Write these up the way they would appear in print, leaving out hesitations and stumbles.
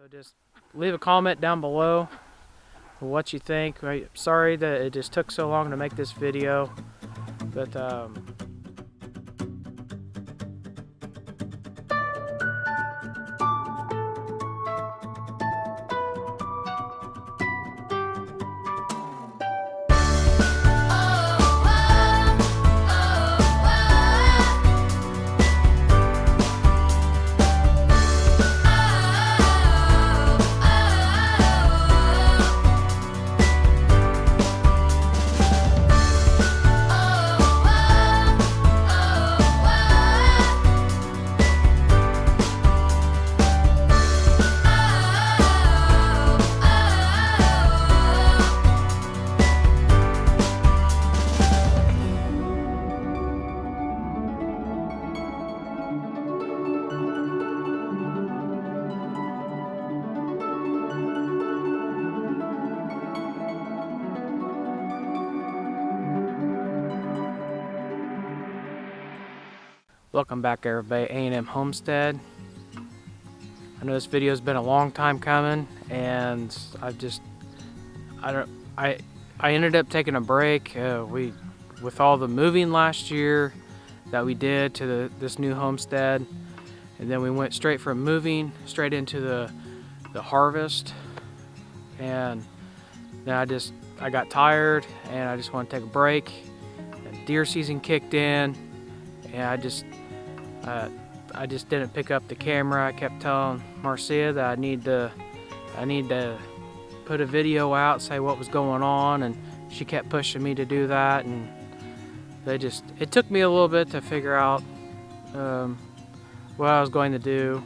So just leave a comment down below what you think. Sorry that it just took so long to make this video, but welcome back everybody, A&M Homestead. I know this video has been a long time coming, and I ended up taking a break. With all the moving last year that we did to this new homestead, and then we went straight from moving straight into the harvest, and then I got tired and I just want to take a break. And deer season kicked in, and I just didn't pick up the camera. I kept telling Marcia that I need to put a video out, say what was going on, and she kept pushing me to do that. And it took me a little bit to figure out what I was going to do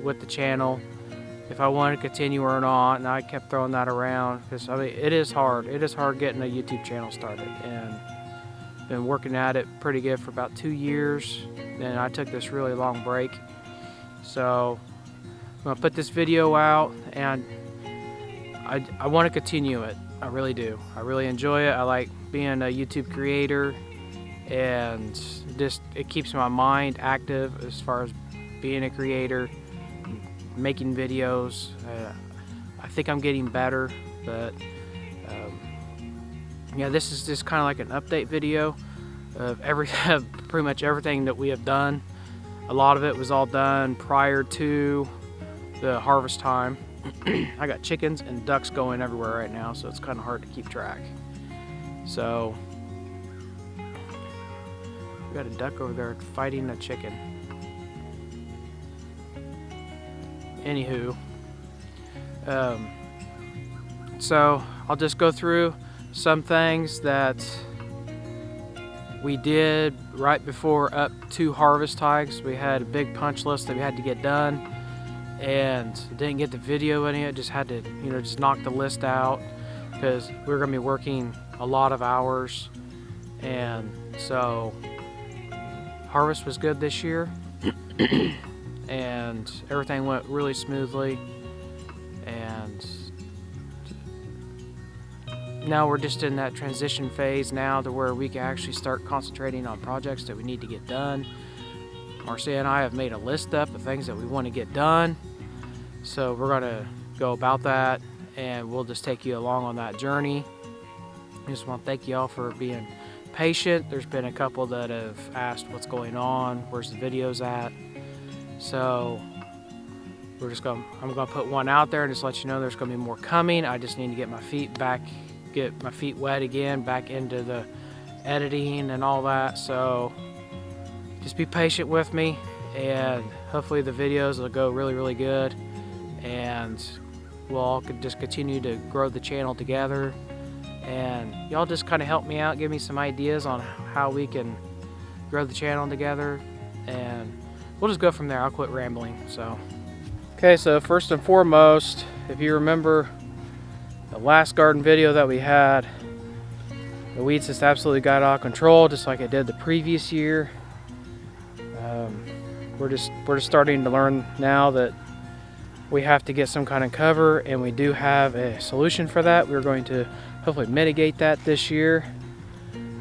with the channel, if I wanted to continue or not. And I kept throwing that around because I mean it is hard getting a YouTube channel started, and been working at it pretty good for about 2 years. Then I took this really long break, so I'm gonna put this video out, and I want to continue it. I really do. I really enjoy it. I like being a YouTube creator, and it keeps my mind active as far as being a creator, making videos. I think I'm getting better, but yeah, this is just kind of like an update video of pretty much everything that we have done. A lot of it was all done prior to the harvest time. I got chickens and ducks going everywhere right now, so it's kind of hard to keep track. So we got a duck over there fighting a chicken. Anywho, so I'll just go through some things that we did right before up to harvest time. We had a big punch list that we had to get done, and didn't get the video in it. Just had to, just knock the list out because we were going to be working a lot of hours. And so harvest was good this year, and everything went really smoothly. And now we're just in that transition phase now to where we can actually start concentrating on projects that we need to get done. Marcia and I have made a list up of things that we want to get done, so we're going to go about that, and we'll just take you along on that journey. I just want to thank you all for being patient. There's been a couple that have asked what's going on, where's the videos at. So I'm going to put one out there and just let you know there's going to be more coming. I just need to get my feet wet again, back into the editing and all that. So just be patient with me, and hopefully the videos will go really, really good, and we'll all just continue to grow the channel together. And y'all just kind of help me out, give me some ideas on how we can grow the channel together, and we'll just go from there. I'll quit rambling. Okay, so first and foremost, if you remember the last garden video that we had, the weeds just absolutely got out of control, just like it did the previous year. We're just starting to learn now that we have to get some kind of cover, and we do have a solution for that. We're going to hopefully mitigate that this year.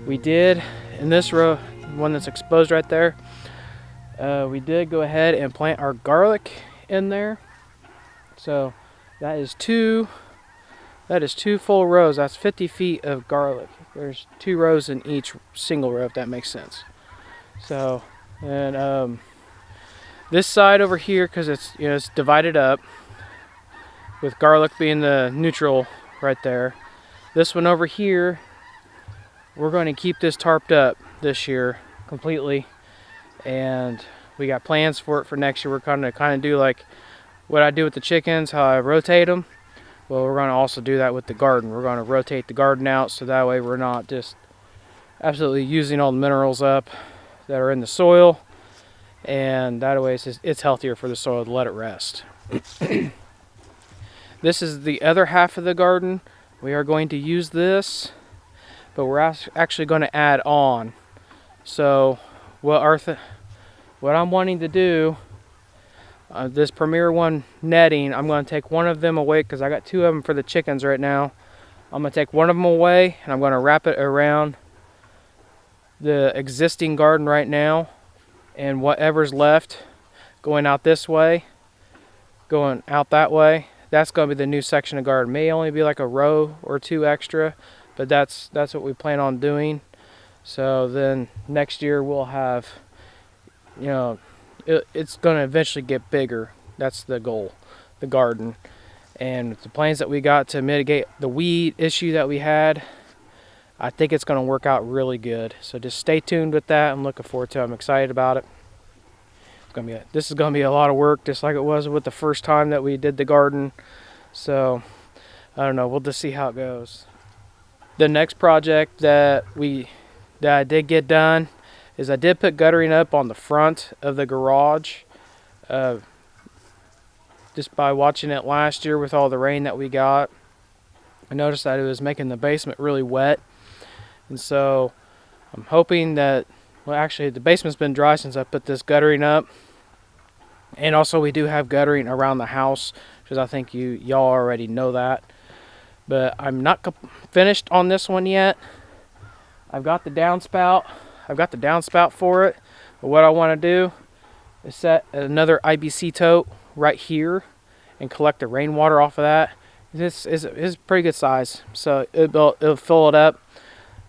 We did, in this row, one that's exposed right there, we did go ahead and plant our garlic in there. So that is two full rows. That's 50 feet of garlic. There's 2 rows in each single row, if that makes sense. So, and this side over here, because it's divided up, with garlic being the neutral right there. This one over here, we're going to keep this tarped up this year completely, and we got plans for it for next year. We're kind of do like what I do with the chickens, how I rotate them. Well, we're going to also do that with the garden. We're going to rotate the garden out, so that way we're not just absolutely using all the minerals up that are in the soil, and that way it's healthier for the soil to let it rest. This is the other half of the garden. We are going to use this, but we're actually going to add on. So what I'm wanting to do, this Premier One netting, I'm going to take one of them away because I got 2 of them for the chickens right now. I'm going to take one of them away and I'm going to wrap it around the existing garden right now, and whatever's left going out this way, going out that way, that's going to be the new section of garden. May only be like a row or 2 extra, but that's what we plan on doing. So then next year we'll have, it's going to eventually get bigger. That's the goal, the garden. And with the plans that we got to mitigate the weed issue that we had, I think it's going to work out really good. So just stay tuned with that. I'm looking forward to it. I'm excited about it. This is going to be a lot of work, just like it was with the first time that we did the garden. So I don't know. We'll just see how it goes. The next project that I did get done is I did put guttering up on the front of the garage. Just by watching it last year with all the rain that we got, I noticed that it was making the basement really wet. And so I'm hoping that, well, actually the basement's been dry since I put this guttering up. And also we do have guttering around the house, because I think y'all already know that. But I'm not finished on this one yet. I've got the downspout for it. But what I want to do is set another IBC tote right here and collect the rainwater off of that. This is pretty good size, so it'll fill it up,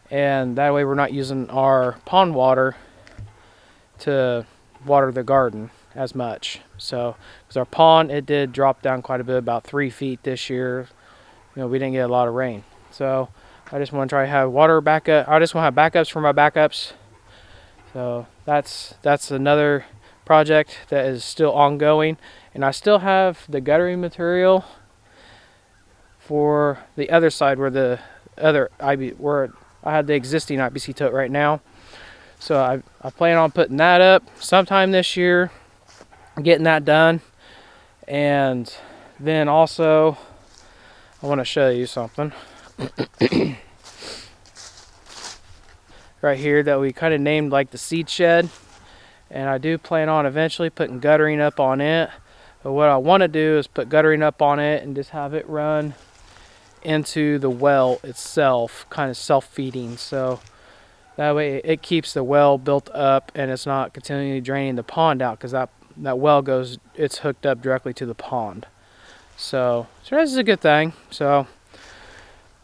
and that way we're not using our pond water to water the garden as much. So because our pond, it did drop down quite a bit, about 3 feet this year. We didn't get a lot of rain, so I just want to try to have water backup. I just want to have backups for my backups. So that's another project that is still ongoing, and I still have the guttering material for the other side where where I have the existing IBC tote right now. So I plan on putting that up sometime this year, getting that done. And then also I want to show you something right here that we kind of named like the seed shed, and I do plan on eventually putting guttering up on it. But what I want to do is put guttering up on it and just have it run into the well itself, kind of self-feeding, so that way it keeps the well built up and it's not continually draining the pond out, because that well it's hooked up directly to the pond. So this is a good thing. So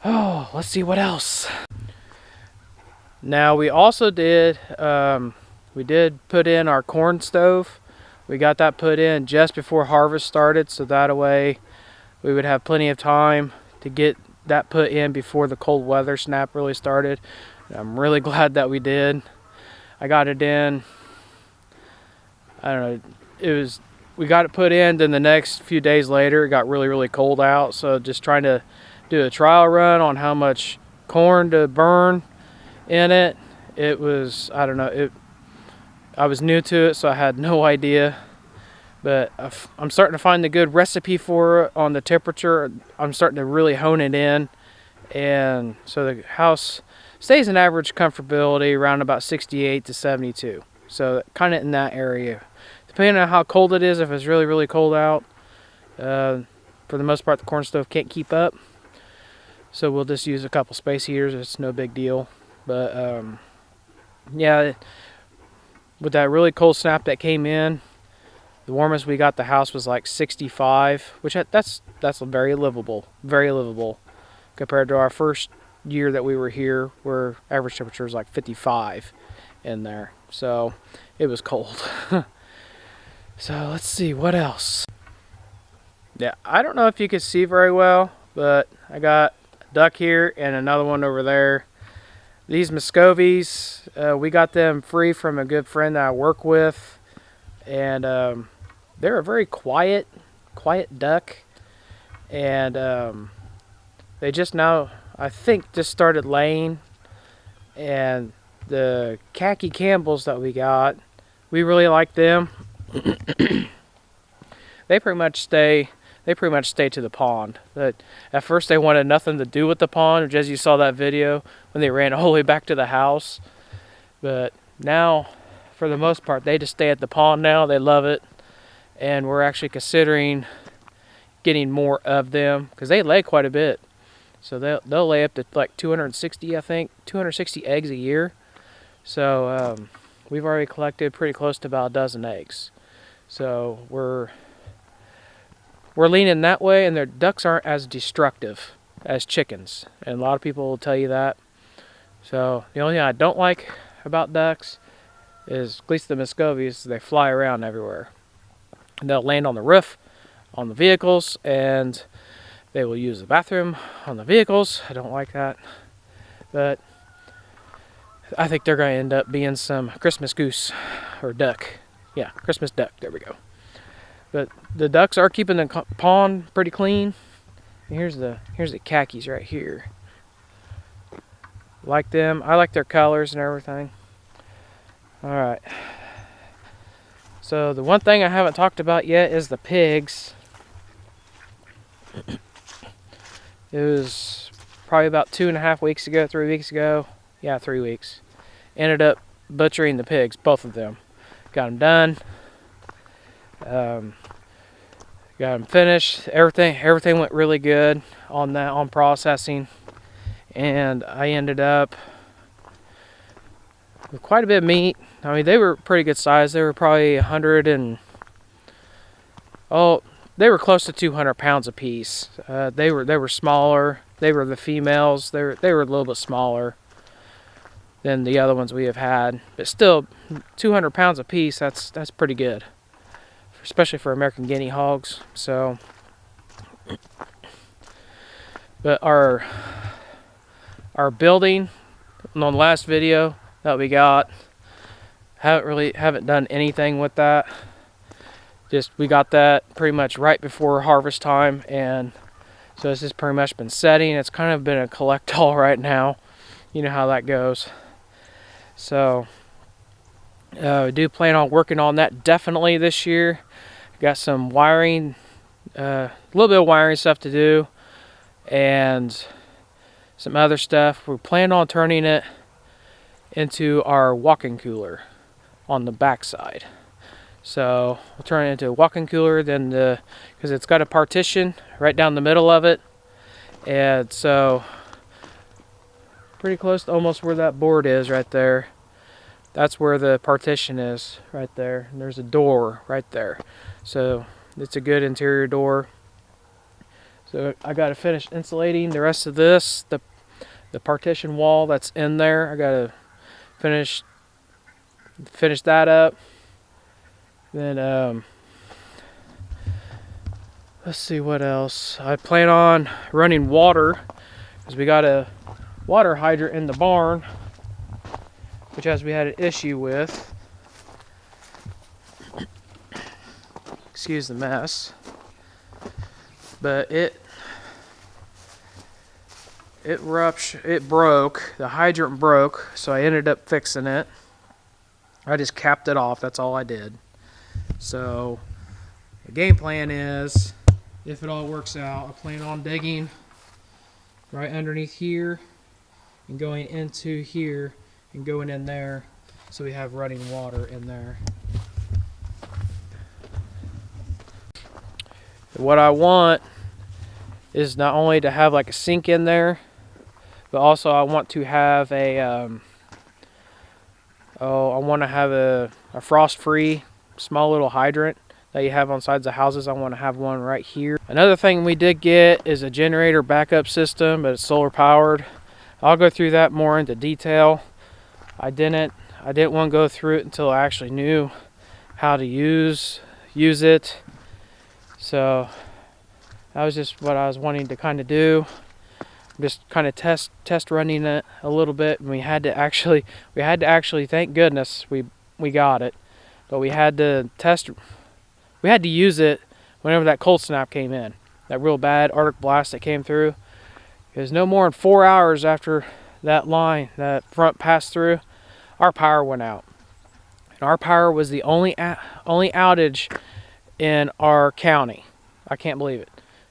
let's see what else. Now we also did put in our corn stove. We got that put in just before harvest started, so that way we would have plenty of time to get that put in before the cold weather snap really started. And I'm really glad that we did. I got it in, I don't know, we got it put in, then the next few days later it got really, really cold out. So just trying to do a trial run on how much corn to burn in it. It was, I don't know, I was new to it, so I had no idea. But I'm starting to find the good recipe for it on the temperature. I'm starting to really hone it in. And so the house stays in average comfortability around about 68 to 72. So kind of in that area. Depending on how cold it is, if it's really, really cold out, for the most part the corn stove can't keep up. So we'll just use a couple space heaters. It's no big deal. But yeah, with that really cold snap that came in, The warmest we got the house was like 65, which that's very livable compared to our first year that we were here, where average temperature was like 55 in there. So it was cold. So let's see what else. Yeah, I don't know if you can see very well, but I got a duck here and another one over there. These Muscovies, we got them free from a good friend that I work with, and they're a very quiet duck, and they just now, I think, just started laying. And the khaki Campbells that we got, we really like them. They pretty much stay to the pond. But at first they wanted nothing to do with the pond, which, as you saw that video when they ran all the way back to the house. But now, for the most part, they just stay at the pond now. They love it, and we're actually considering getting more of them because they lay quite a bit. So they'll lay up to like 260, I think, 260 eggs a year. So we've already collected pretty close to about a dozen eggs. So we're leaning that way, and their ducks aren't as destructive as chickens, and a lot of people will tell you that. So the only thing I don't like about ducks is, at least the Muscovies, they fly around everywhere. And they'll land on the roof, on the vehicles, and they will use the bathroom on the vehicles. I don't like that. But I think they're going to end up being some Christmas goose or duck. Yeah, Christmas duck. There we go. But the ducks are keeping the pond pretty clean. And here's the khakis right here. Like them. I like their colors and everything. All right. So the one thing I haven't talked about yet is the pigs. It was probably about 2.5 weeks ago, 3 weeks ago. Yeah, 3 weeks. Ended up butchering the pigs, both of them. Got them done. Got them finished. Everything went really good on that, on processing. And I ended up with quite a bit of meat. I mean, they were pretty good size. They were probably 100 and... oh, they were close to 200 pounds a piece. They were smaller. They were the females. They were a little bit smaller than the other ones we have had, but still 200 pounds a piece. That's pretty good, especially for American guinea hogs. So, but our building on the last video that we got, haven't done anything with that. Just we got that pretty much right before harvest time, and so this has pretty much been setting. It's kind of been a collect all right now. You know how that goes. So we do plan on working on that definitely this year. Got some wiring, a little bit of wiring stuff to do, and some other stuff. We plan on turning it into our walk-in cooler on the back side. So we'll turn it into a walk-in cooler, then because it's got a partition right down the middle of it, and so pretty close to almost where that board is right there. That's where the partition is right there, and there's a door right there. So it's a good interior door. So I got to finish insulating the rest of this, the partition wall that's in there. I got to finish that up. Then let's see what else. I plan on running water, because we got a water hydrant in the barn, which we had an issue with. Excuse the mess. But it broke. The hydrant broke, so I ended up fixing it. I just capped it off. That's all I did. So the game plan is, if it all works out, I plan on digging right underneath here and going into here and going in there, so we have running water in there. What I want is not only to have like a sink in there, but also I want to have a frost-free small little hydrant that you have on sides of houses. I want to have one right here. Another thing we did get is a generator backup system, but it's solar powered. I'll go through that more into detail. I didn't want to go through it until I actually knew how to use it. So that was just what I was wanting to kind of do. Just kind of test running it a little bit. And we had to actually, thank goodness we got it, but we had to use it whenever that cold snap came in, that real bad Arctic blast that came through. Because no more than 4 hours after that front passed through, our power went out. And our power was the only outage in our county. I can't believe it.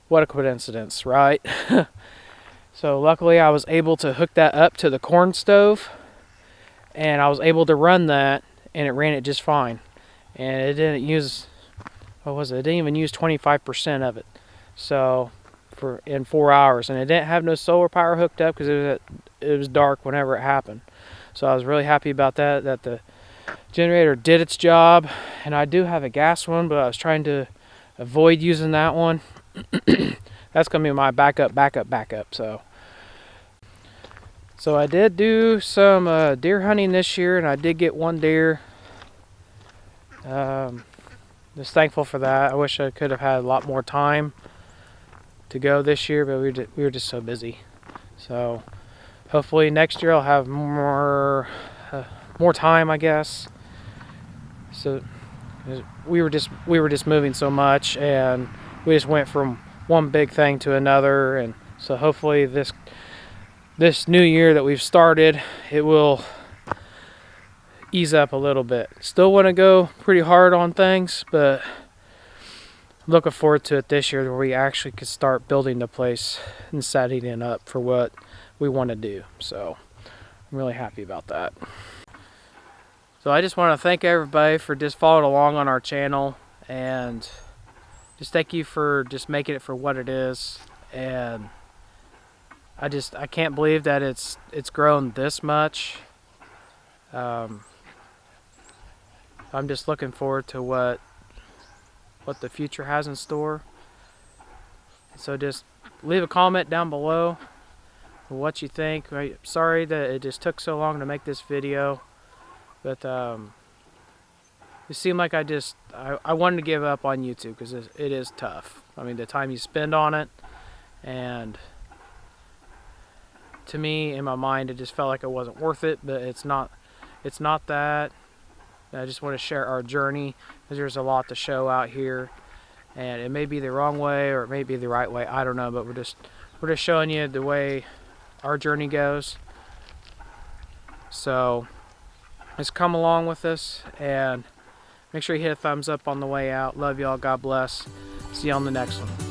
What a coincidence, right? So luckily I was able to hook that up to the corn stove, and I was able to run that, and it ran it just fine. And it didn't use, what was it? It didn't even use 25% of it. So in 4 hours, and it didn't have no solar power hooked up because it was dark whenever it happened. So I was really happy about that the generator did its job. And I do have a gas one, but I was trying to avoid using that one. That's gonna be my backup. So I did do some deer hunting this year, and I did get one deer. Just thankful for that. I wish I could have had a lot more time to go this year, but we were just so busy. So hopefully next year I'll have more time, I guess. So we were just moving so much, and we just went from one big thing to another. And so hopefully this new year that we've started, it will ease up a little bit. Still want to go pretty hard on things, but looking forward to it this year, where we actually could start building the place and setting it up for what we want to do. So I'm really happy about that. So I just want to thank everybody for just following along on our channel, and just thank you for just making it for what it is. And I can't believe that it's grown this much. I'm just looking forward to what the future has in store. So just leave a comment down below what you think. Sorry that it just took so long to make this video, but it seemed like I wanted to give up on YouTube because it is tough. I mean, the time you spend on it, and to me, in my mind, it just felt like it wasn't worth it. But it's not that. I just want to share our journey, because there's a lot to show out here, and it may be the wrong way or it may be the right way. I don't know, but we're just showing you the way our journey goes. So just come along with us, and make sure you hit a thumbs up on the way out. Love y'all. God bless. See you on the next one.